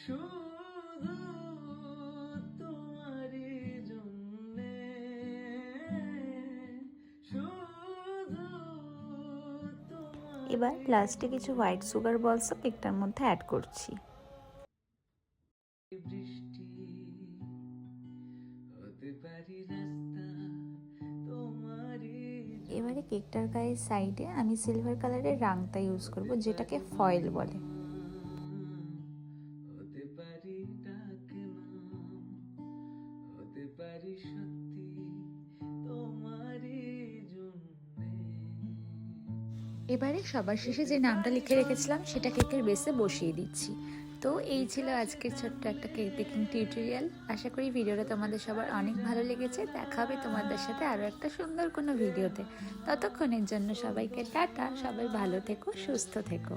শুধু তোমারই জন্যে, শুধু এবার লাস্টে কিছু হোয়াইট সুগার বলসও কেকটার মধ্যে অ্যাড করছি। বৃষ্টি হতে পারি রাস্তা তোমারই। এবারে কেকটার গায়ের সাইডে আমি সিলভার কালারের রাংটা ইউজ করব, যেটাকে ফয়েল বলে। হতে পারি ডাকে না, হতে পারি সত্যি তোমারই জন্যে। এবারে সবার শেষে যে নামটা লিখে রেখেছিলাম সেটা কেকের বেসে বসিয়ে দিচ্ছি। তো এই ছিল আজকের ছোট্ট একটা কেক বেকিং টিউটোরিয়াল। আশা করি ভিডিওটা তোমাদের সবার অনেক ভালো লেগেছে। দেখা হবে তোমাদের সাথে আরও একটা সুন্দর কোনো ভিডিওতে। ততক্ষণের জন্য সবাইকে টাটা। সবাই ভালো থেকো, সুস্থ থেকো।